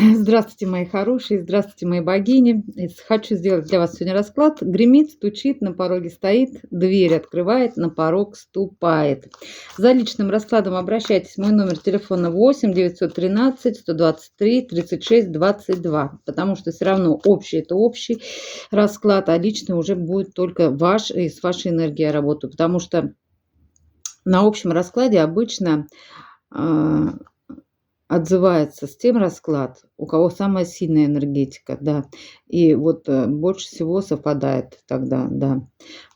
Здравствуйте, мои хорошие, здравствуйте, мои богини. Хочу сделать для вас сегодня расклад. Гремит, стучит, на пороге стоит, дверь открывает, на порог ступает. За личным раскладом обращайтесь. Мой номер телефона 8 913 123 36 22, потому что все равно общий – это общий расклад, а личный уже будет только ваш, и с вашей энергией я работаю, потому что на общем раскладе обычно а, отзывается с тем расклад, у кого самая сильная энергетика, да. И вот больше всего совпадает тогда, да.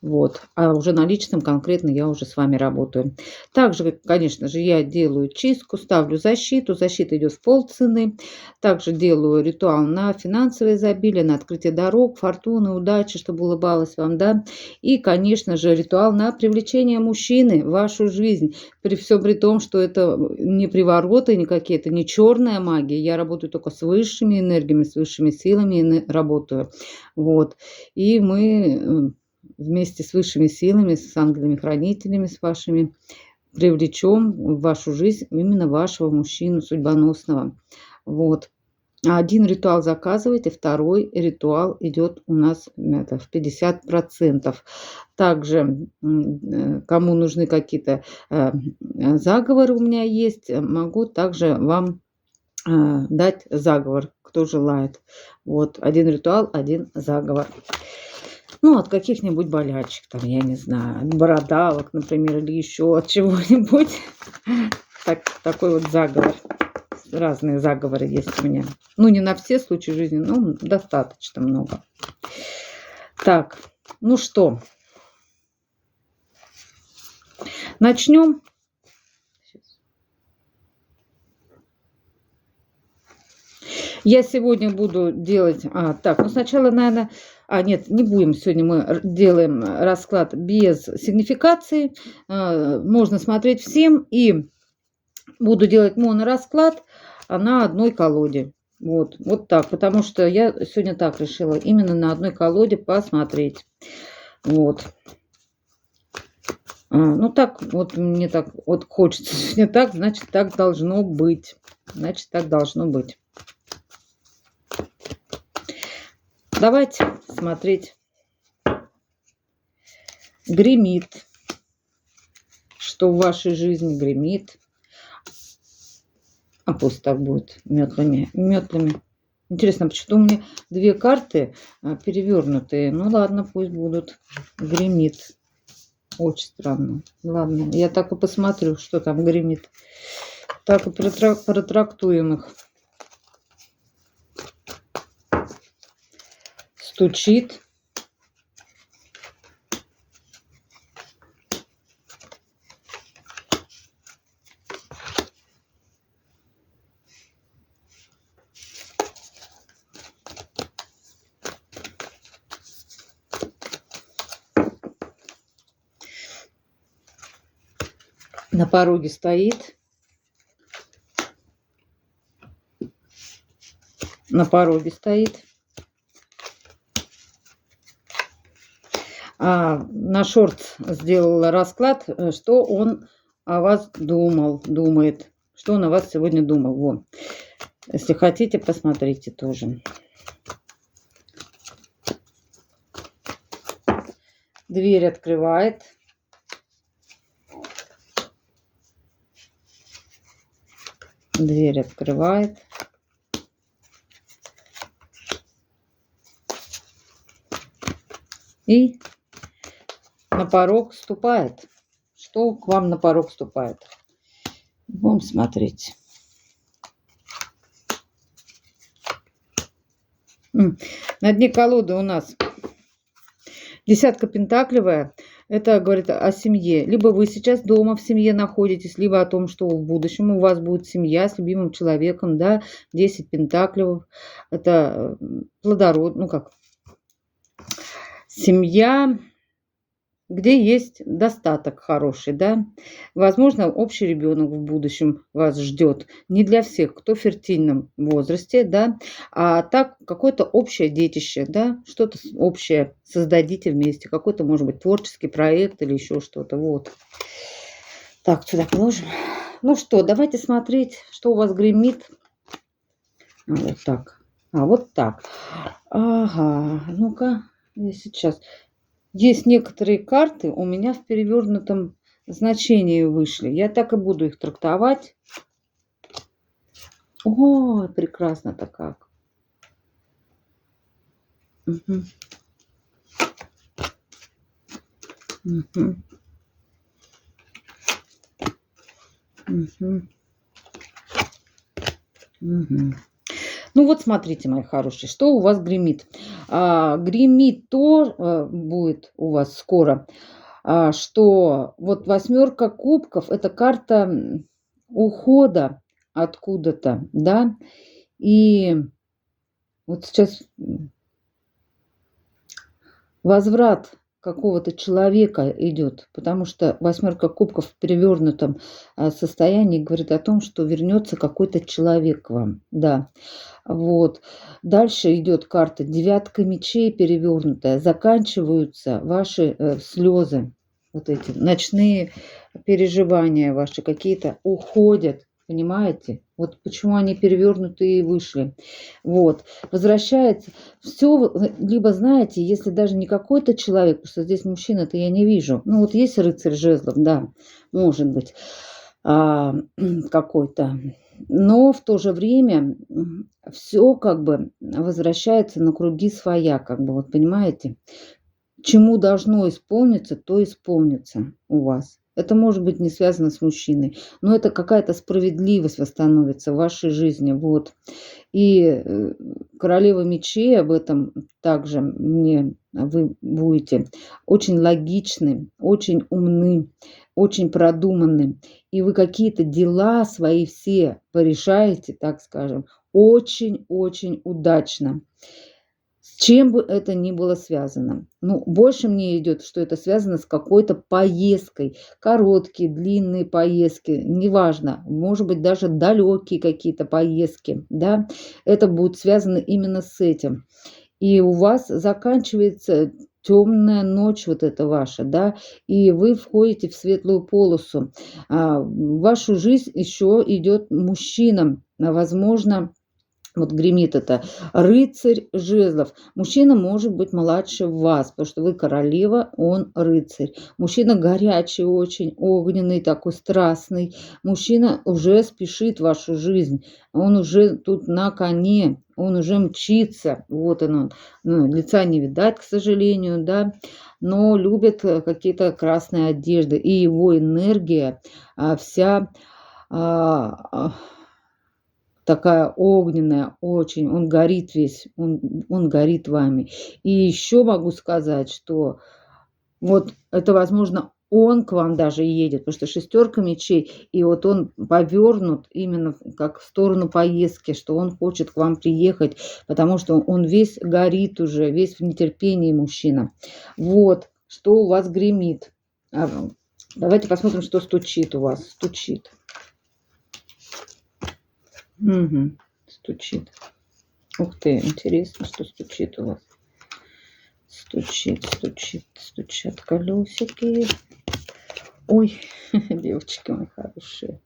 Вот. А уже на личном конкретно я уже с вами работаю. Также, конечно же, я делаю чистку, ставлю защиту. Защита идет в полцены. Также делаю ритуал на финансовое изобилие, на открытие дорог, фортуны, удачи, чтобы улыбалось вам, да. И, конечно же, ритуал на привлечение мужчины в вашу жизнь. При всем при том, что это не привороты никакие, это не черная магия. Я работаю только с высшими энергиями, с высшими силами работаю. Вот. И мы вместе с высшими силами, с ангелами-хранителями, с вашими, привлечем в вашу жизнь именно вашего мужчину судьбоносного. Вот. Один ритуал заказывайте, второй ритуал идет у нас это, в 50%. Также, кому нужны какие-то заговоры у меня есть, могу также вам дать заговор, кто желает. Вот, один ритуал, один заговор. Ну, от каких-нибудь болячек, там, я не знаю, от бородавок, например, или еще от чего-нибудь. Такой вот заговор. Разные заговоры есть у меня. Ну, не на все случаи жизни, но достаточно много. Так, ну что, начнем. Я сегодня буду делать... ну сначала, наверное... нет, не будем. Сегодня мы делаем расклад без сигнификации. Можно смотреть всем. И буду делать монорасклад на одной колоде. Вот так. Потому что я сегодня так решила. Именно на одной колоде посмотреть. Вот. Ну так, вот мне так вот хочется. Сегодня так, значит, так должно быть. Значит, так должно быть. Давайте смотреть. Гремит. Что в вашей жизни гремит. Пусть так будет. Метлами. Интересно, почему у меня две карты перевернутые. Ну ладно, пусть будут. Гремит. Очень странно. Ладно, я так и посмотрю, что там гремит. Так и протрактуем их. Стучит. На пороге стоит. На пороге стоит. На шорт сделала расклад, что он о вас думает. Что он о вас сегодня думал. Вот. Если хотите, посмотрите тоже. Дверь открывает. Дверь открывает. И на порог ступает. Что к вам на порог ступает? Будем смотреть. На дне колоды у нас десятка пентаклевая. Это говорит о семье. Либо вы сейчас дома в семье находитесь, либо о том, что в будущем у вас будет семья с любимым человеком, да, 10 пентаклев. Это плодород, ну как, семья, где есть достаток хороший, да. Возможно, общий ребенок в будущем вас ждет. Не для всех, кто в фертильном возрасте, да, а так какое-то общее детище, да, что-то общее создадите вместе, какой-то, может быть, творческий проект или еще что-то, вот. Так, сюда положим. Ну что, давайте смотреть, что у вас гремит Вот так. Вот так. Ага, ну-ка, я сейчас. Есть некоторые карты у меня в перевернутом значении вышли. Я так и буду их трактовать. Ой, прекрасно-то как. Мгм. Мгм. Мгм. Мгм. Ну вот смотрите, мои хорошие, что у вас гремит. Гремит то будет у вас скоро, что вот восьмерка кубков– это карта ухода откуда-то, да, и вот сейчас возврат какого-то человека идет, потому что восьмерка кубков в перевернутом состоянии говорит о том, что вернется какой-то человек к вам, да. Вот. Дальше идет карта девятка мечей перевернутая. Заканчиваются ваши слезы, вот эти ночные переживания ваши какие-то уходят, понимаете? Вот почему они перевернутые и вышли. Вот. Возвращается все, либо знаете, если даже не какой-то человек, потому что здесь мужчина-то я не вижу. Ну вот есть рыцарь жезлов, да, может быть, какой-то. Но в то же время все как бы возвращается на круги своя, как бы, вот понимаете? Чему должно исполниться, то исполнится у вас. Это может быть не связано с мужчиной, но это какая-то справедливость восстановится в вашей жизни, вот. И королева мечей об этом также мне вы будете очень логичны, очень умны, очень продуманны. И вы какие-то дела свои все порешаете, так скажем, очень-очень удачно. С чем бы это ни было связано. Ну, больше мне идет, что это связано с какой-то поездкой. Короткие, длинные поездки, неважно, может быть, даже далекие какие-то поездки, да, это будет связано именно с этим. И у вас заканчивается темная ночь вот эта ваша, да, и вы входите в светлую полосу. В вашу жизнь еще идет мужчина, возможно, вот гремит это рыцарь жезлов. Мужчина может быть младше вас, потому что вы королева, он рыцарь. Мужчина горячий очень, огненный, такой страстный. Мужчина уже спешит в вашу жизнь. Он уже тут на коне, он уже мчится. Вот он. Ну, лица не видать, к сожалению, да. Но любит какие-то красные одежды. И его энергия вся такая огненная очень, он горит весь, он горит вами. И еще могу сказать, что вот это, возможно, он к вам даже едет, потому что шестерка мечей, и вот он повернут именно как в сторону поездки, что он хочет к вам приехать, потому что он весь горит уже, весь в нетерпении мужчина. Вот, что у вас гремит. Давайте посмотрим, что стучит у вас. Стучит. Угу. Стучит. Ух ты, интересно, что стучит у вас. Стучат колесики. Ой, девочки мои хорошие.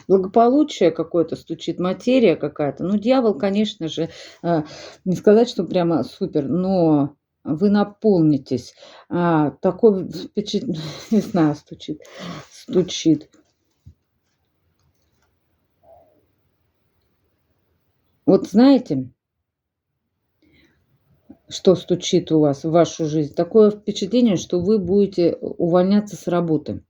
Благополучие какое-то стучит, материя какая-то. Ну, дьявол, конечно же, не сказать, что прямо супер, но вы наполнитесь. Такой впечатление, не знаю, стучит. Вот знаете, что стучит у вас в вашу жизнь? Такое впечатление, что вы будете увольняться с работы,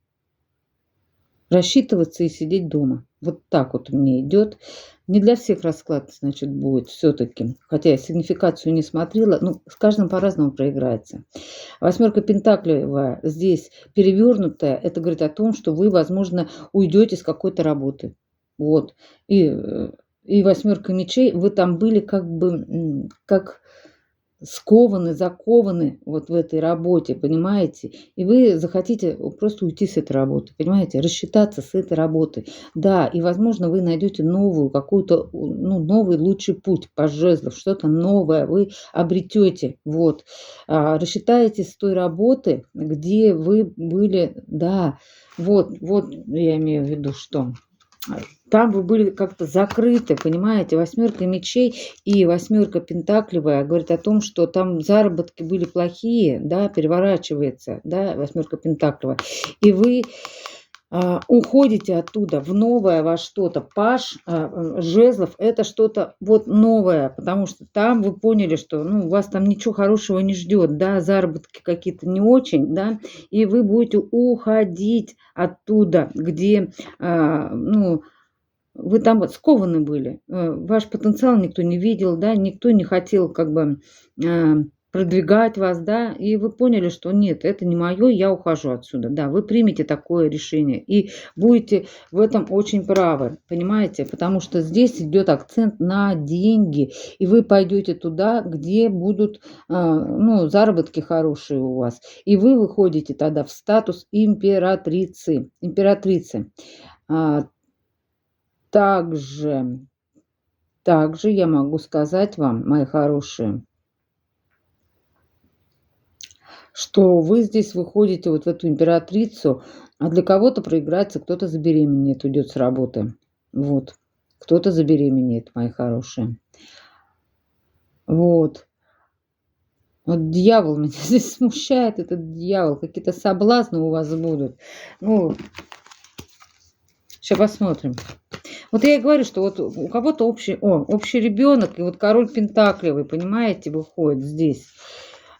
рассчитываться и сидеть дома. Вот так вот мне идет. Не для всех расклад, значит, будет все-таки. Хотя я сигнификацию не смотрела. Ну, с каждым по-разному проиграется. Восьмерка пентаклевая здесь перевернутая. Это говорит о том, что вы, возможно, уйдете с какой-то работы. Вот. И восьмерка мечей, вы там были как бы как скованы, закованы вот в этой работе, понимаете? И вы захотите просто уйти с этой работы, понимаете? Рассчитаться с этой работой. Да, и, возможно, вы найдете новую какую-то, ну, новый лучший путь по жезлов, что-то новое вы обретете, вот. Рассчитаетесь с той работы, где вы были, да, вот я имею в виду, что. там вы были как-то закрыты, понимаете? Восьмерка мечей и восьмерка пентаклевая говорит о том, что там заработки были плохие, да, переворачивается, да, восьмерка пентаклевая. И вы уходите оттуда в новое во что-то. Паш жезлов — это что-то вот новое, потому что там вы поняли, что ну, вас там ничего хорошего не ждет, да, заработки какие-то не очень, да, и вы будете уходить оттуда, где, ну, вы там вот скованы были. Ваш потенциал никто не видел, да, никто не хотел как бы продвигать вас, да, и вы поняли, что нет, это не мое, я ухожу отсюда. Да, вы примете такое решение и будете в этом очень правы, понимаете, потому что здесь идет акцент на деньги, и вы пойдете туда, где будут ну, заработки хорошие у вас, и вы выходите тогда в статус императрицы. Императрицы. А, также, также я могу сказать вам, мои хорошие, что вы здесь выходите вот в эту императрицу, а для кого-то проиграется, кто-то забеременеет, уйдет с работы. Вот. Кто-то забеременеет, мои хорошие. Вот. Вот дьявол меня здесь смущает, этот дьявол. Какие-то соблазны у вас будут. Ну, сейчас посмотрим. Вот я и говорю, что вот у кого-то общий ребенок, и вот король пентаклевый, понимаете, выходит здесь.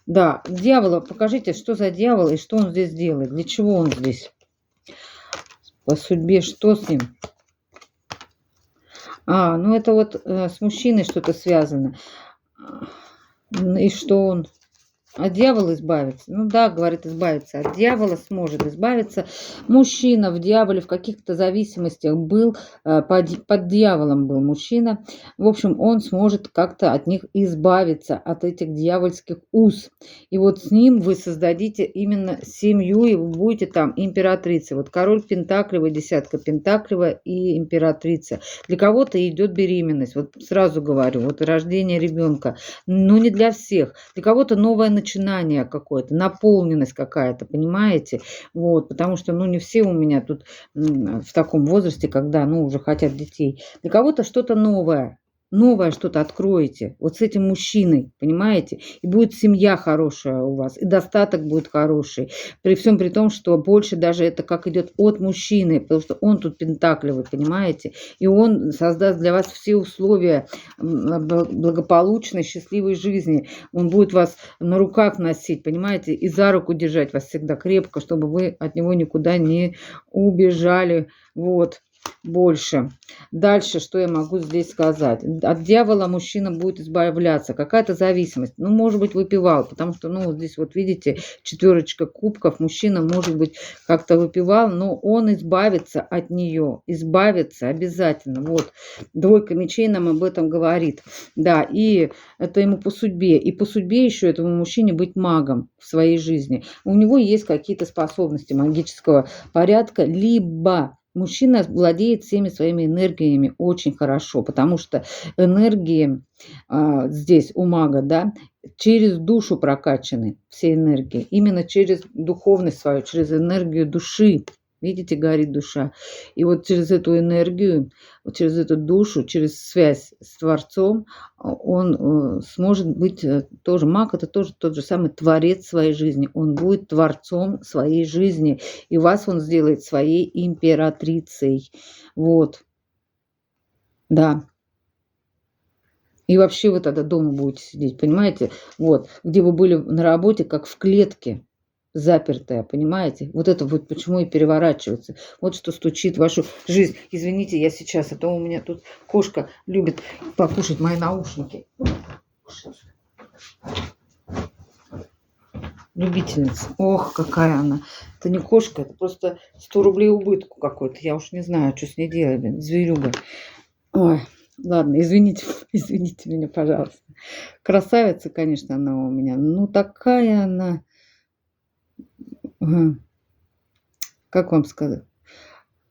Да, дьявола, покажите, что за дьявол и что он здесь делает, для чего он здесь. По судьбе, что с ним? Ну это вот с мужчиной что-то связано. И что он? От дьявола избавиться? Ну да, говорит, избавиться. От дьявола сможет избавиться. Мужчина в дьяволе в каких-то зависимостях был, под дьяволом был мужчина. В общем, он сможет как-то от них избавиться, от этих дьявольских уз. И вот с ним вы создадите именно семью, и вы будете там императрицей. Вот король пентаклевый, десятка пентаклевая и императрица. Для кого-то идет беременность. Вот сразу говорю, вот рождение ребенка. Но не для всех. Для кого-то новое начинание какое-то, наполненность какая-то, понимаете? Вот, потому что, ну, не все у меня тут в таком возрасте, когда, ну, уже хотят детей. Для кого-то что-то новое. Новое что-то откроете. Вот с этим мужчиной, понимаете? И будет семья хорошая у вас, и достаток будет хороший. При всем при том, что больше даже это как идет от мужчины, потому что он тут пентаклевый, понимаете? И он создаст для вас все условия благополучной, счастливой жизни. Он будет вас на руках носить, понимаете? И за руку держать вас всегда крепко, чтобы вы от него никуда не убежали. Вот. Больше. Дальше, что я могу здесь сказать? От дьявола мужчина будет избавляться. Какая-то зависимость. Ну, может быть, выпивал, потому что, ну, здесь вот видите, четверочка кубков. Мужчина, может быть, как-то выпивал, но он избавится от нее. Избавится обязательно. Вот. Двойка мечей нам об этом говорит. Да, и это ему по судьбе. И по судьбе еще этому мужчине быть магом в своей жизни. У него есть какие-то способности магического порядка, либо мужчина владеет всеми своими энергиями очень хорошо, потому что энергии здесь у мага, да, через душу прокачаны все энергии, именно через духовность свою, через энергию души. Видите, горит душа. И вот через эту энергию, вот через эту душу, через связь с Творцом, он сможет быть тоже маг, это тоже тот же самый творец своей жизни. Он будет творцом своей жизни. И вас он сделает своей императрицей. Вот. Да. И вообще вы тогда дома будете сидеть, понимаете? Вот. Где вы были на работе, как в клетке. Запертая, понимаете? Вот это вот почему и переворачивается. Вот что стучит в вашу жизнь. Извините, я сейчас, а то у меня тут кошка любит покушать мои наушники. Любительница. Ох, какая она. Это не кошка, это просто 100 рублей убытку какой-то. Я уж не знаю, что с ней делать, блин, зверюга. Ой, ладно, извините, извините меня, пожалуйста. Красавица, конечно, она у меня. Ну, такая она... Как вам сказать?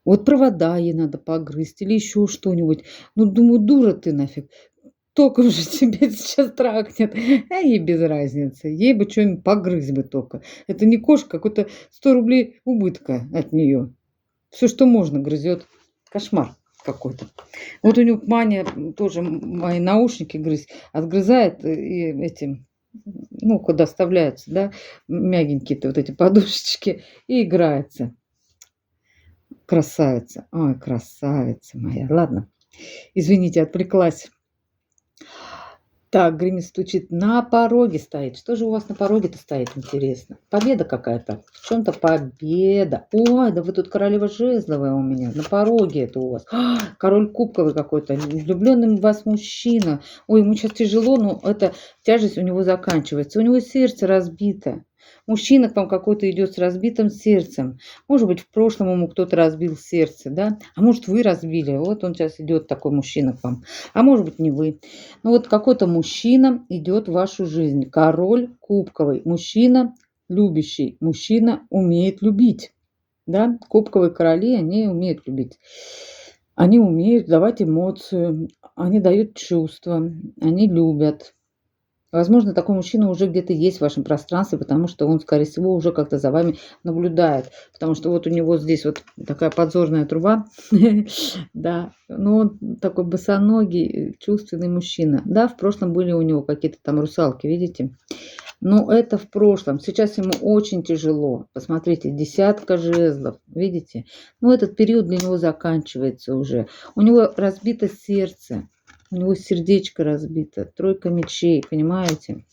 Вот провода ей надо погрызть или еще что-нибудь. Ну, думаю, дура ты нафиг. Только уже тебя сейчас трахнет. А ей без разницы. Ей бы что-нибудь погрызть бы только. Это не кошка, какой-то 100 рублей убытка от нее. Все, что можно, грызет. Кошмар. какой-то. Вот у него мания тоже мои наушники отгрызает и эти, ну, куда вставляются, да, мягенькие-то вот эти подушечки, и играется. Красавица. Ой, красавица моя. Ладно, извините, отвлеклась. Так, гремит, стучит, на пороге стоит. Что же у вас на пороге-то стоит, интересно? Победа какая-то. В чем-то победа. Ой, да вы тут королева жезловая у меня. На пороге это у вас. Король кубковый какой-то. Влюбленный в вас мужчина. Ой, ему сейчас тяжело, но эта тяжесть у него заканчивается. У него сердце разбито. Мужчина к вам какой-то идет с разбитым сердцем. Может быть, в прошлом ему кто-то разбил сердце, да? А может, вы разбили. Вот он сейчас идет, такой мужчина к вам. А может быть, не вы. Ну вот какой-то мужчина идет в вашу жизнь. Король кубковый. Мужчина любящий. Мужчина умеет любить. Да? Кубковые короли, они умеют любить. Они умеют давать эмоцию. Они дают чувства. Они любят. Возможно, такой мужчина уже где-то есть в вашем пространстве, потому что он, скорее всего, уже как-то за вами наблюдает. Потому что вот у него здесь вот такая подзорная труба. Да, но он такой босоногий, чувственный мужчина. Да, в прошлом были у него какие-то там русалки, видите? Но это в прошлом. Сейчас ему очень тяжело. Посмотрите, 10 жезлов, видите? Ну, этот период для него заканчивается уже. У него разбито сердце. У него сердечко разбито, 3 мечей, понимаете?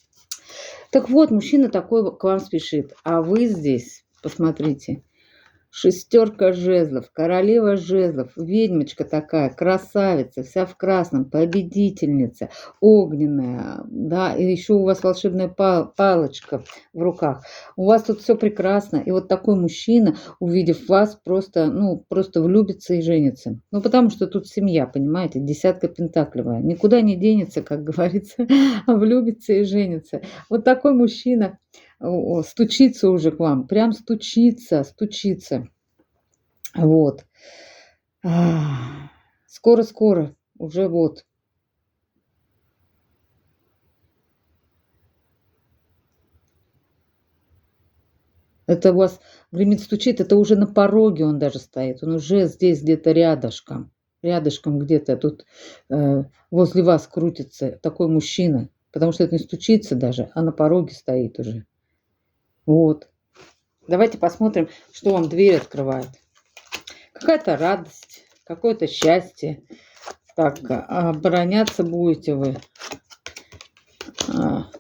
Так вот, мужчина такой к вам спешит. А вы здесь, посмотрите, 6 жезлов, королева жезлов, ведьмочка такая, красавица, вся в красном, победительница, огненная, да, и еще у вас волшебная палочка в руках. У вас тут все прекрасно, и вот такой мужчина, увидев вас, просто влюбится и женится. Ну, потому что тут семья, понимаете, 10 пентаклевая, никуда не денется, как говорится, а влюбится и женится. Вот такой мужчина стучится уже к вам, прям стучится. Вот. Скоро, уже вот. Это у вас гремит, стучит, это уже на пороге он даже стоит, он уже здесь где-то рядышком где-то тут возле вас крутится такой мужчина, потому что это не стучится даже, а на пороге стоит уже. Вот. Давайте посмотрим, что вам дверь открывает. Какая-то радость, какое-то счастье. Так, обороняться будете вы.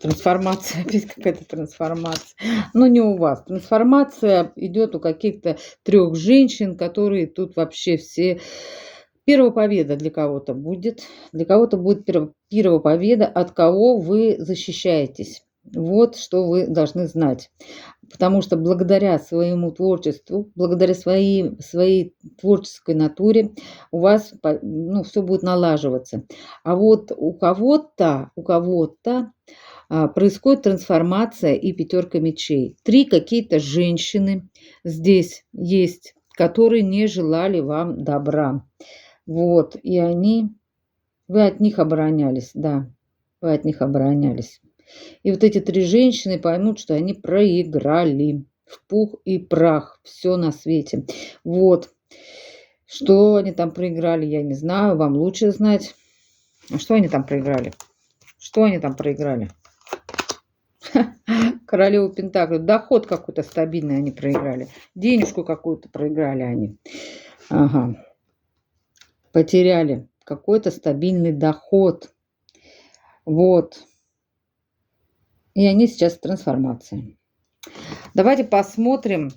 Трансформация, опять какая-то трансформация. Но не у вас. Трансформация идет у каких-то 3 женщин, которые тут вообще все... Первая победа для кого-то будет. Для кого-то будет первая победа, от кого вы защищаетесь. Вот что вы должны знать. Потому что благодаря своему творчеству, благодаря своей творческой натуре у вас все будет налаживаться. А вот у кого-то происходит трансформация и 5 мечей. 3 какие-то женщины здесь есть, которые не желали вам добра. Вот, и вы от них оборонялись, да, вы от них оборонялись. И вот эти 3 женщины поймут, что они проиграли в пух и прах, все на свете. Вот, что они там проиграли, я не знаю, вам лучше знать. А что они там проиграли? Королеву Пентаклей, доход какой-то стабильный они проиграли, денежку какую-то проиграли они. Ага. Потеряли какой-то стабильный доход. Вот. И они сейчас в трансформации. Давайте посмотрим.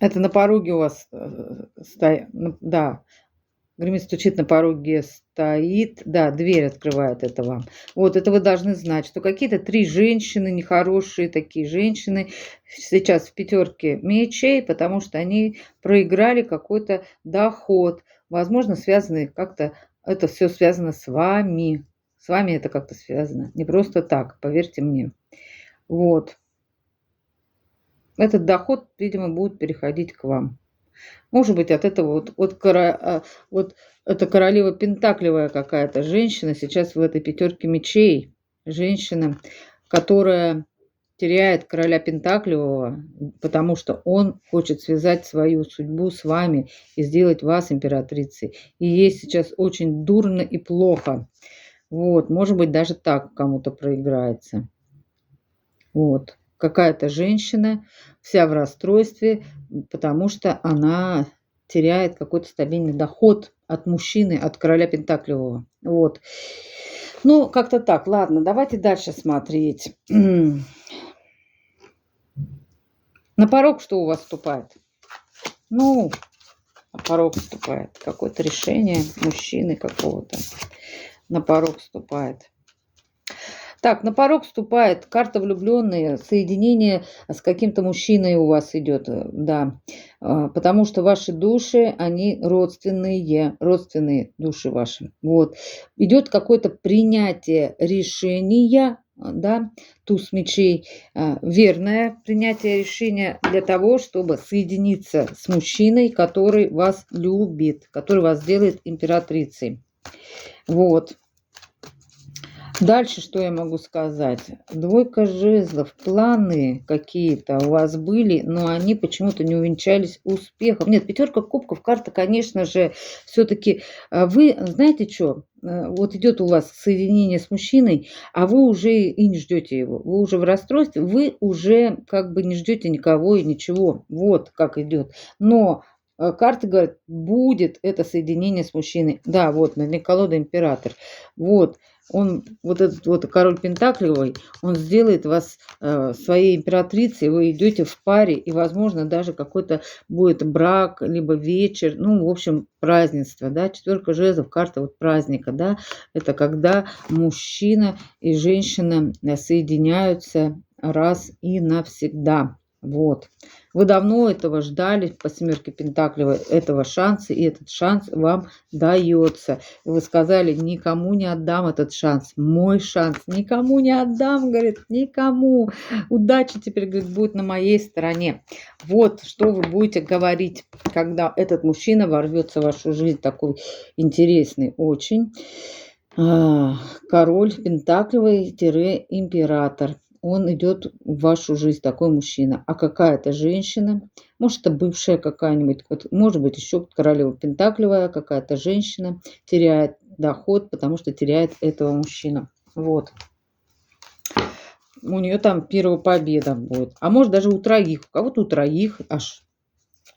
Это на пороге у вас стоит. Да. Гремит, стучит, на пороге стоит. Да, дверь открывает это вам. Вот, это вы должны знать, что какие-то 3 женщины, нехорошие такие женщины, сейчас в 5 мечей, потому что они проиграли какой-то доход. Возможно, связаны как-то, это все связано с вами. С вами это как-то связано. Не просто так, поверьте мне. Вот. Этот доход, видимо, будет переходить к вам. Может быть, от этого вот эта королева Пентаклевая какая-то женщина сейчас в этой 5 мечей. Женщина, которая теряет короля Пентаклевого, потому что он хочет связать свою судьбу с вами и сделать вас императрицей. И ей сейчас очень дурно и плохо. Вот, может быть, даже так кому-то проиграется. Вот. Какая-то женщина вся в расстройстве, потому что она теряет какой-то стабильный доход от мужчины, от короля Пентаклевого. Вот. Ну, как-то так. Ладно, давайте дальше смотреть. На порог что у вас вступает? Ну, на порог вступает. Какое-то решение мужчины какого-то. На порог вступает. Так, на порог вступает карта влюбленные, соединение с каким-то мужчиной у вас идет, да. Потому что ваши души, они родственные души ваши. Вот. Идет какое-то принятие решения, да, туз мечей, верное принятие решения для того, чтобы соединиться с мужчиной, который вас любит, который вас делает императрицей. Вот. Дальше что я могу сказать? Двойка жезлов. Планы какие-то у вас были, но они почему-то не увенчались успехом. Нет, пятерка кубков, карта, конечно же, все-таки вы, знаете что, вот идет у вас соединение с мужчиной, а вы уже и не ждете его. Вы уже в расстройстве, вы уже как бы не ждете никого и ничего. Вот как идет. Но карты говорят, будет это соединение с мужчиной. Да, вот, на дне колоды император. Вот. Он, вот этот вот король Пентаклевый, он сделает вас своей императрицей, вы идете в паре, и, возможно, даже какой-то будет брак, либо вечер, ну, в общем, празднество, да, четверка жезлов, карта вот праздника, да, это когда мужчина и женщина соединяются раз и навсегда. Вот. Вы давно этого ждали по семерке Пентаклевой, этого шанса, и этот шанс вам дается. И вы сказали, никому не отдам этот шанс, мой шанс, никому не отдам, говорит, никому. Удача теперь, говорит, будет на моей стороне. Вот что вы будете говорить, когда этот мужчина ворвется в вашу жизнь, такой интересный очень. Король Пентаклевый-император. Он идет в вашу жизнь, такой мужчина. А какая-то женщина, может, это бывшая какая-нибудь, может быть, еще королева Пентаклевая, какая-то женщина теряет доход, потому что теряет этого мужчину. Вот. У нее там первая победа будет. А может, даже у троих. У кого-то у троих аж.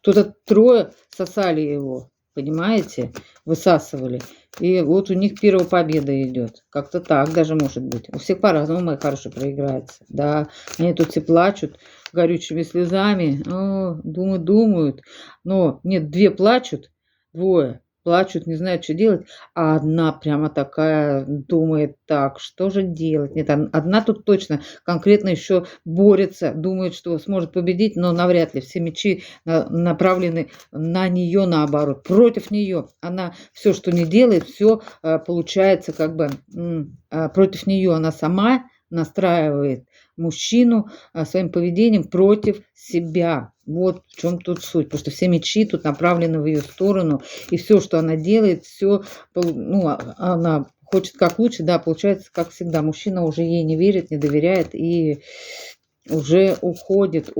Кто-то трое сосали его, понимаете? Высасывали. И вот у них первая победа идет. Как-то так даже может быть. У всех по-разному, мои хорошие, проиграется. Да, они тут все плачут горючими слезами. Думают. Но нет, две плачут, двое плачут, не знают, что делать. А одна прямо такая думает, так, что же делать? Нет, одна тут точно конкретно еще борется, думает, что сможет победить, но навряд ли. Все мечи направлены на нее, наоборот, против нее. Она все, что не делает, все получается как бы против нее. Она сама настраивает мужчину своим поведением против себя. Вот в чем тут суть. Потому что все мечи тут направлены в ее сторону. И все, что она делает, все, ну, она хочет как лучше, да, получается, как всегда. Мужчина уже ей не верит, не доверяет и уже уходит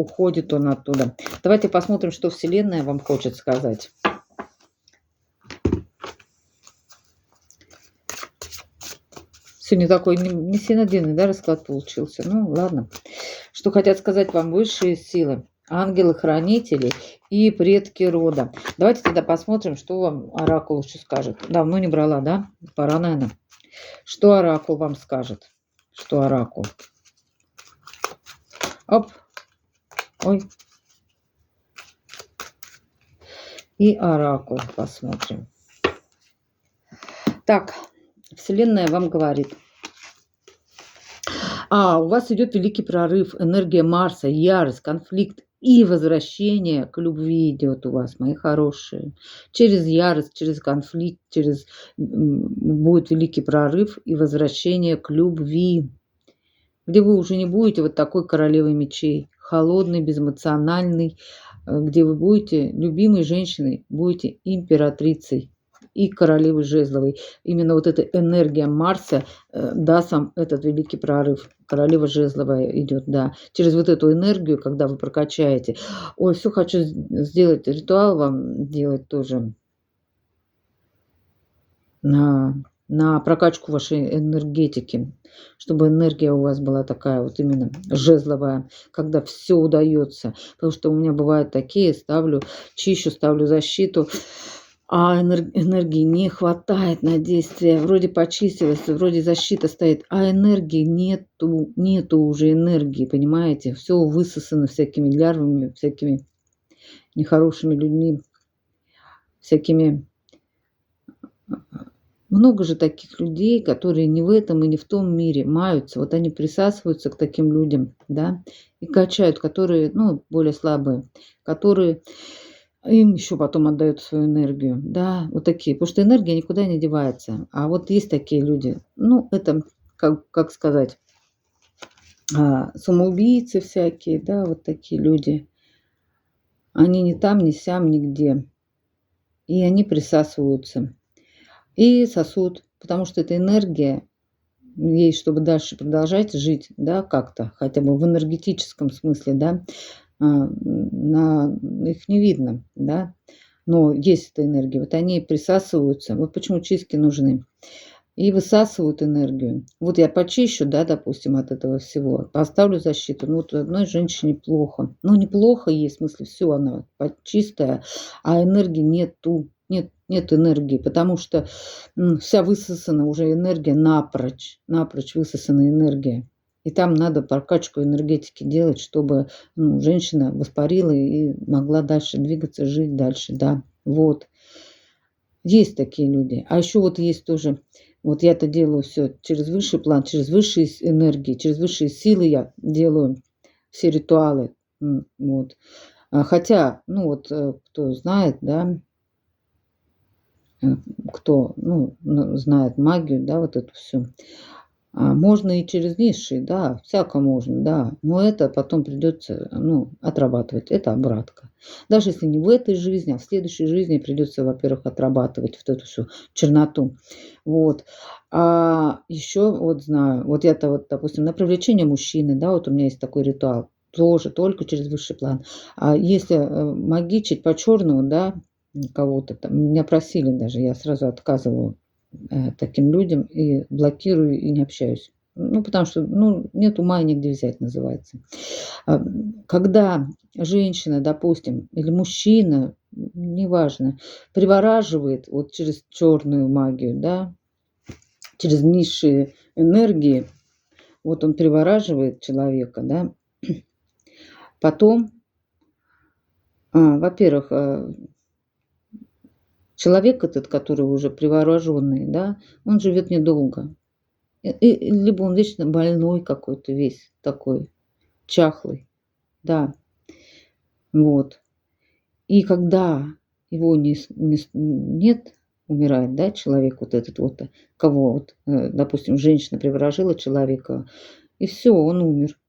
он оттуда. Давайте посмотрим, что Вселенная вам хочет сказать. Сегодня такой не сильно длинный, да, расклад получился. Ну, ладно. Что хотят сказать вам высшие силы, ангелы-хранители и предки рода. Давайте тогда посмотрим, что вам оракул еще скажет. Давно не брала, да? Пора, наверное. Что оракул вам скажет? Что оракул? Оп. Ой. И оракул посмотрим. Так. Вселенная вам говорит. У вас идет великий прорыв, энергия Марса, ярость, конфликт и возвращение к любви идет у вас, мои хорошие. Через ярость, через конфликт, будет великий прорыв и возвращение к любви, где вы уже не будете вот такой королевой мечей, холодной, безэмоциональной, где вы будете любимой женщиной, будете императрицей. и королевы жезловой. Именно вот эта энергия Марса даст вам этот великий прорыв. Королева жезловая идет, да. Через вот эту энергию, когда вы прокачаете. Ой, все хочу сделать ритуал вам делать тоже на прокачку вашей энергетики, чтобы энергия у вас была такая вот именно жезловая, когда все удается. Потому что у меня бывают такие, чищу, ставлю защиту, а энергии не хватает на действие. Вроде почистилась, вроде защита стоит, а энергии нету уже энергии, понимаете? Все высосано всякими лярвами, всякими нехорошими людьми, всякими. Много же таких людей, которые не в этом и не в том мире маются. Вот они присасываются к таким людям, да, и качают, которые, ну, более слабые, которые им еще потом отдают свою энергию, да, вот такие. Потому что энергия никуда не девается. А вот есть такие люди, ну, это, как сказать, самоубийцы всякие, да, вот такие люди. Они ни там, ни сям, нигде. И они присасываются. И сосуд, потому что эта энергия есть, чтобы дальше продолжать жить, да, как-то, хотя бы в энергетическом смысле, да, их не видно, да, но есть эта энергия, вот они присасываются, вот почему чистки нужны, и высасывают энергию. Вот я почищу, да, допустим, от этого всего, поставлю защиту, ну вот одной женщине плохо, ну неплохо ей, в смысле, все, она чистая, а энергии нету, нет энергии, потому что вся высосана уже энергия напрочь высосана энергия. И там надо прокачку энергетики делать, чтобы женщина воспарила и могла дальше двигаться, жить дальше, да, вот. Есть такие люди. А еще вот есть тоже, вот я-то делаю все через высший план, через высшие энергии, через высшие силы я делаю все ритуалы, вот. Хотя, ну вот, кто знает, да, кто, знает магию, да, вот эту всю. Можно и через низший, да, всяко можно, да, но это потом придется, отрабатывать, это обратка. Даже если не в этой жизни, а в следующей жизни придется, во-первых, отрабатывать вот эту всю черноту. Вот. А еще вот знаю, вот я-то вот, допустим, на привлечение мужчины, да, вот у меня есть такой ритуал, тоже только через высший план. А если магичить по черному, да, кого-то там, меня просили даже, я сразу отказываю таким людям и блокирую, и не общаюсь. Ну, потому что, нет ума и нигде взять, называется. Когда женщина, допустим, или мужчина, неважно, привораживает вот через черную магию, да, через низшие энергии, вот он привораживает человека, да, потом, во-первых, человек этот, который уже привороженный, да, он живет недолго. Либо он вечно больной какой-то весь такой, чахлый, да, вот. И когда его нет, умирает, да, человек вот этот вот, кого вот, допустим, женщина приворожила человека, и все, он умер.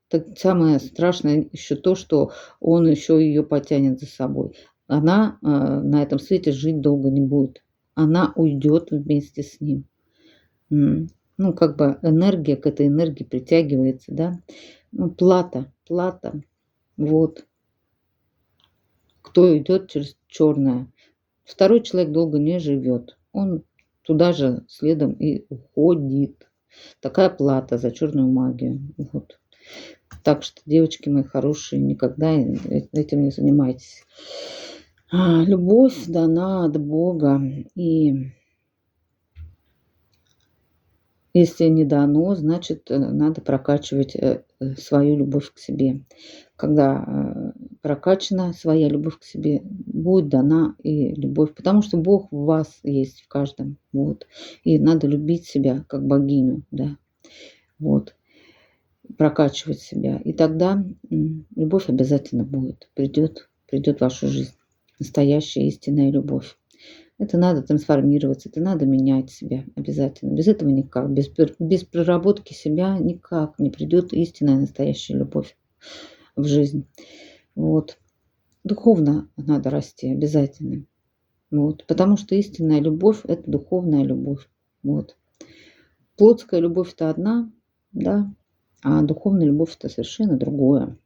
Так самое страшное еще то, что он еще ее потянет за собой. Она на этом свете жить долго не будет. Она уйдет вместе с ним. Как бы энергия к этой энергии притягивается, да. Плата, вот. Кто идет через черное. Второй человек долго не живет. Он туда же следом и уходит. Такая плата за черную магию. Вот. Так что, девочки мои хорошие, никогда этим не занимайтесь. Любовь дана от Бога. И если не дано, значит, надо прокачивать свою любовь к себе. Когда прокачана своя любовь к себе, будет дана и любовь. Потому что Бог в вас есть, в каждом. Вот. И надо любить себя как богиню. Да. Вот. Прокачивать себя. И тогда любовь обязательно будет. Придет в вашу жизнь. Настоящая истинная любовь. Это надо трансформироваться, это надо менять себя обязательно. Без этого никак. Без проработки себя никак не придет истинная настоящая любовь в жизнь. Вот. Духовно надо расти обязательно. Вот. Потому что истинная любовь– это духовная любовь. Вот. Плотская любовь– это одна, да, а духовная любовь– это совершенно другое.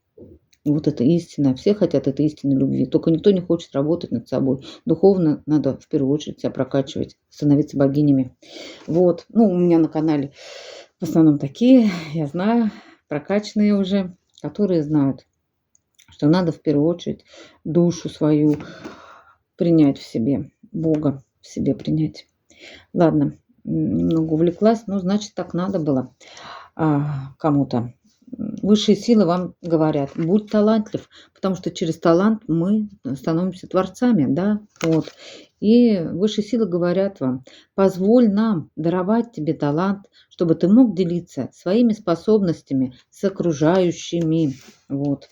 Вот это истина. Все хотят этой истинной любви. Только никто не хочет работать над собой. Духовно надо в первую очередь себя прокачивать, становиться богинями. Вот. Ну, у меня на канале в основном такие, я знаю, прокачанные уже, которые знают, что надо в первую очередь душу свою принять в себе, Бога в себе принять. Ладно, немного увлеклась, но значит так надо было кому-то. Высшие силы вам говорят, будь талантлив, потому что через талант мы становимся творцами, да, вот. И высшие силы говорят вам, позволь нам даровать тебе талант, чтобы ты мог делиться своими способностями с окружающими, вот.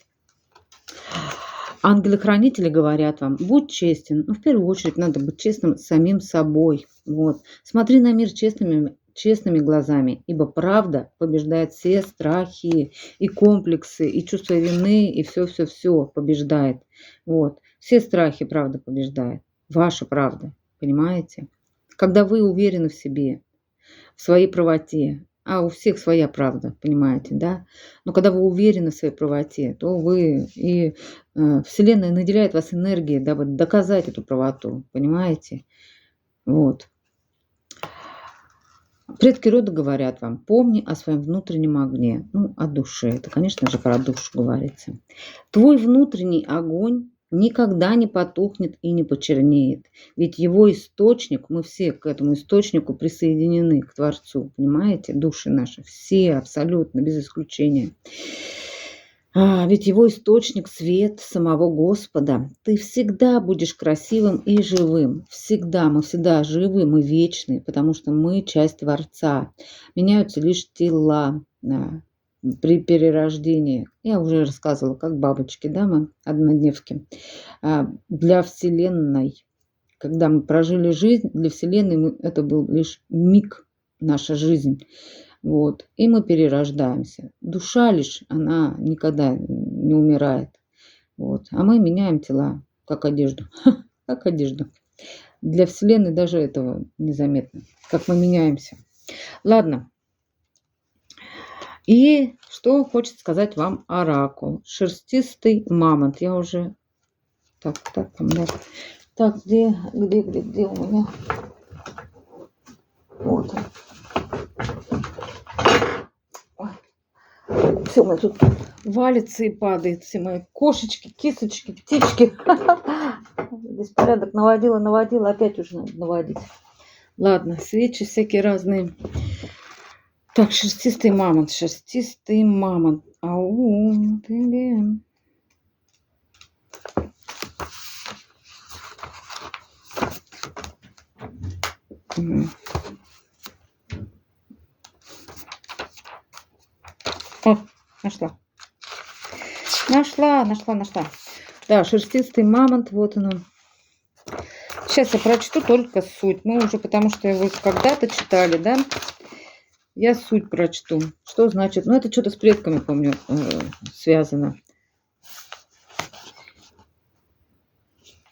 Ангелы-хранители говорят вам, будь честен. Ну, в первую очередь надо быть честным с самим собой, вот. Смотри на мир честными глазами, ибо правда побеждает все страхи и комплексы, и чувство вины, и все побеждает. Вот. Все страхи правда побеждает. Ваша правда, понимаете? Когда вы уверены в себе, в своей правоте, а у всех своя правда, понимаете, да? Но когда вы уверены в своей правоте, то вы и Вселенная наделяет вас энергией, дабы доказать эту правоту, понимаете? Вот. Предки рода говорят вам, помни о своем внутреннем огне. Ну, о душе. Это, конечно же, про душу говорится. Твой внутренний огонь никогда не потухнет и не почернеет. Ведь его источник, мы все к этому источнику присоединены, к Творцу. Понимаете? Души наши. Все абсолютно, без исключения. Ведь его источник – свет самого Господа. Ты всегда будешь красивым и живым. Всегда. Мы всегда живы, мы вечны, потому что мы часть Творца. Меняются лишь тела при перерождении. Я уже рассказывала, как бабочки, да, мы однодневки. Для Вселенной, когда мы прожили жизнь, для Вселенной это был лишь миг, наша жизнь. Вот. И мы перерождаемся. Душа лишь, она никогда не умирает. Вот. А мы меняем тела, как одежду. Как одежду. Для Вселенной даже этого незаметно, как мы меняемся. Ладно. И что хочет сказать вам оракул? Шерстистый мамонт. Я уже... Так, да. Так, где у меня? Вот он. Все, мы тут валится и падает. Все мои кошечки, кисочки, птички. Беспорядок наводила, опять уже надо наводить. Ладно, свечи всякие разные. Так, шерстистый мамонт. Ау, ты где? О, нашла. Да, шерстистый мамонт, вот он. Сейчас я прочту только суть. Мы уже, потому что его когда-то читали, да? Я суть прочту. Что значит? Ну, это что-то с предками, помню, связано.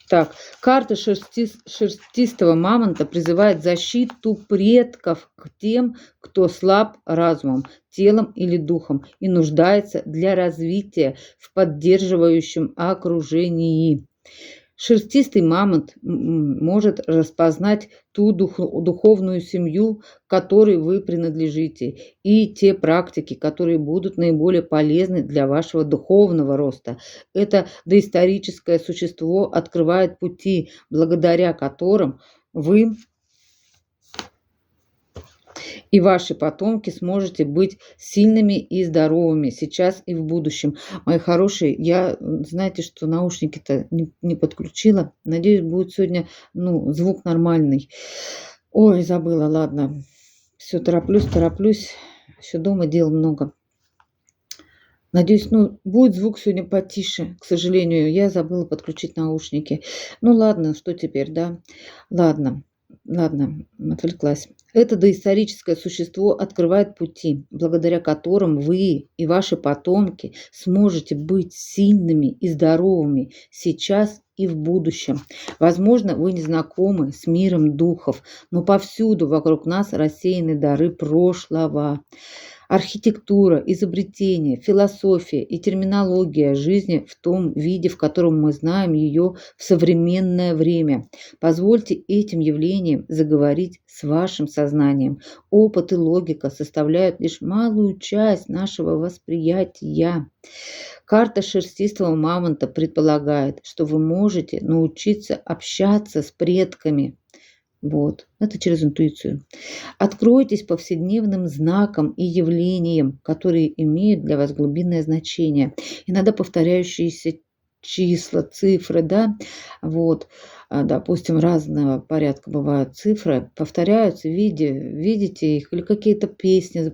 Так, карта шерстистого мамонта призывает защиту предков к тем, кто слаб разумом, телом или духом и нуждается для развития в поддерживающем окружении. Шерстистый мамонт может распознать ту духовную семью, которой вы принадлежите, и те практики, которые будут наиболее полезны для вашего духовного роста. Это доисторическое существо открывает пути, благодаря которым вы и ваши потомки сможете быть сильными и здоровыми сейчас и в будущем. Мои хорошие, я, знаете, что наушники-то не подключила. Надеюсь, будет сегодня, звук нормальный. Ой, забыла, ладно. Все, тороплюсь. Еще дома дел много. Надеюсь, будет звук сегодня потише. К сожалению, я забыла подключить наушники. Ладно, что теперь, да? Ладно, отвлеклась. Это доисторическое существо открывает пути, благодаря которым вы и ваши потомки сможете быть сильными и здоровыми сейчас и в будущем. Возможно, вы не знакомы с миром духов, но повсюду вокруг нас рассеяны дары прошлого. Архитектура, изобретение, философия и терминология жизни в том виде, в котором мы знаем ее в современное время. Позвольте этим явлениям заговорить с вашим сознанием. Опыт и логика составляют лишь малую часть нашего восприятия. Карта шерстистого мамонта предполагает, что вы можете научиться общаться с предками. Вот, это через интуицию. Откройтесь повседневным знакам и явлениям, которые имеют для вас глубинное значение. Иногда повторяющиеся числа, цифры, да, вот, допустим, разного порядка бывают цифры, повторяются, видите их, или какие-то песни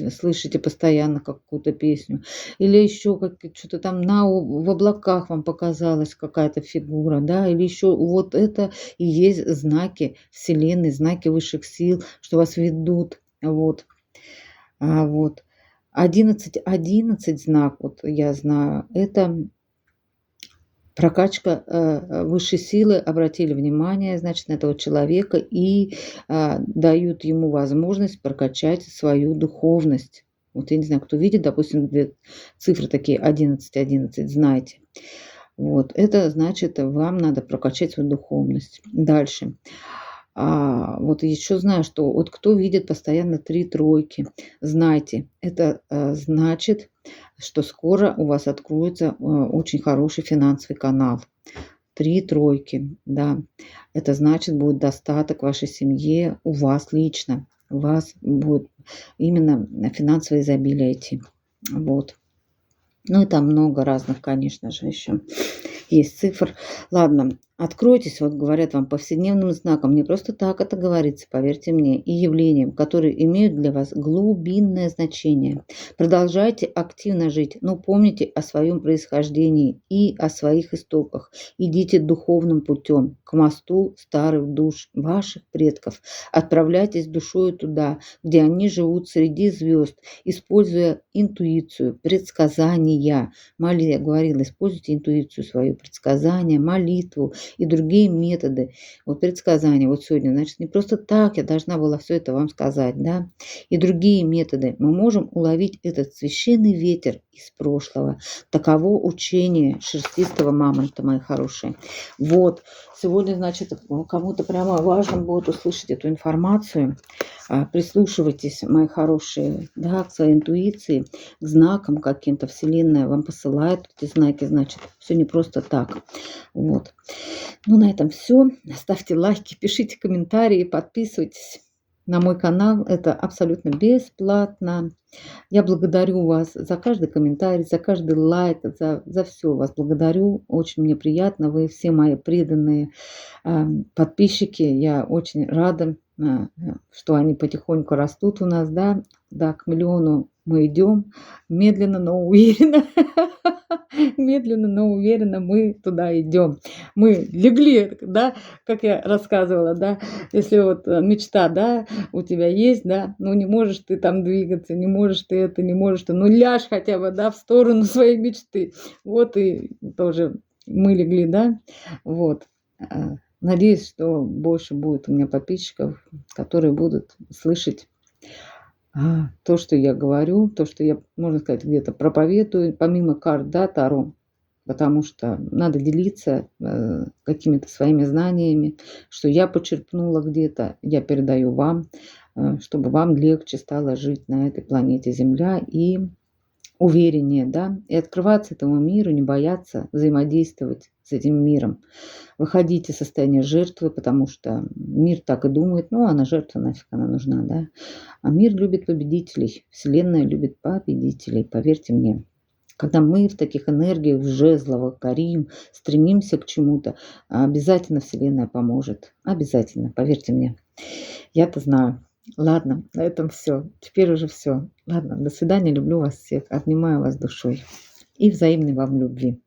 слышите постоянно, какую-то песню, или еще что-то там в облаках вам показалась какая-то фигура, да, или еще вот это и есть знаки Вселенной, знаки высших сил, что вас ведут, вот, вот. 11 знак, вот я знаю, это прокачка высшей силы, обратили внимание, значит, на этого человека и дают ему возможность прокачать свою духовность. Вот я не знаю, кто видит, допустим, цифры такие 11, знаете. Вот, это значит, вам надо прокачать свою духовность. Дальше. Вот еще знаю, что вот кто видит постоянно 3 тройки, знайте, это значит, что скоро у вас откроется очень хороший финансовый канал. 3 тройки, да. Это значит, будет достаток в вашей семье, у вас лично. У вас будет именно финансовое изобилие идти. Вот. Ну и там много разных, конечно же, еще есть цифр. Ладно, откройтесь, вот говорят вам, повседневным знаком. Не просто так это говорится, поверьте мне, и явлениям, которые имеют для вас глубинное значение. Продолжайте активно жить, но помните о своем происхождении и о своих истоках. Идите духовным путем, к мосту старых душ ваших предков. Отправляйтесь душою туда, где они живут среди звезд, используя интуицию, предсказания. Я говорила, используйте интуицию свою, предсказания, молитву и другие методы. Вот предсказания, вот сегодня, значит, не просто так я должна была все это вам сказать, да, и другие методы. Мы можем уловить этот священный ветер из прошлого. Таково учение шерстистого мамонта, мои хорошие. Вот, сегодня, значит, кому-то прямо важно будет услышать эту информацию. Прислушивайтесь, мои хорошие, да, к своей интуиции, к знакам каким-то. Вселенная вам посылает эти знаки, значит, все не просто так. Вот. Ну, на этом все. Ставьте лайки, пишите комментарии, подписывайтесь на мой канал. Это абсолютно бесплатно. Я благодарю вас за каждый комментарий, за каждый лайк, за все вас благодарю. Очень мне приятно. Вы все мои преданные подписчики. Я очень рада, что они потихоньку растут у нас, да, к миллиону мы идем, медленно, но уверенно, медленно, но уверенно мы туда идем. Мы легли, да, как я рассказывала, да, если вот мечта, да, у тебя есть, да, ну не можешь ты там двигаться, не можешь ты это, не можешь ты, ну ляжь хотя бы, да, в сторону своей мечты. Вот и тоже мы легли, да, вот. Надеюсь, что больше будет у меня подписчиков, которые будут слышать то, что я говорю, то, что я, можно сказать, где-то проповедую, помимо карт, да, Таро, потому что надо делиться какими-то своими знаниями, что я почерпнула где-то, я передаю вам, чтобы вам легче стало жить на этой планете Земля и увереннее, да, и открываться этому миру, не бояться взаимодействовать с этим миром. Выходите из состояния жертвы, потому что мир так и думает, ну, она жертва, нафиг она нужна, да. А мир любит победителей, Вселенная любит победителей, поверьте мне. Когда мы в таких энергиях, в жезловых горим, стремимся к чему-то, обязательно Вселенная поможет. Обязательно, поверьте мне. Я-то знаю. Ладно, на этом все. Теперь уже все. Ладно, до свидания, люблю вас всех, обнимаю вас душой и взаимной вам любви.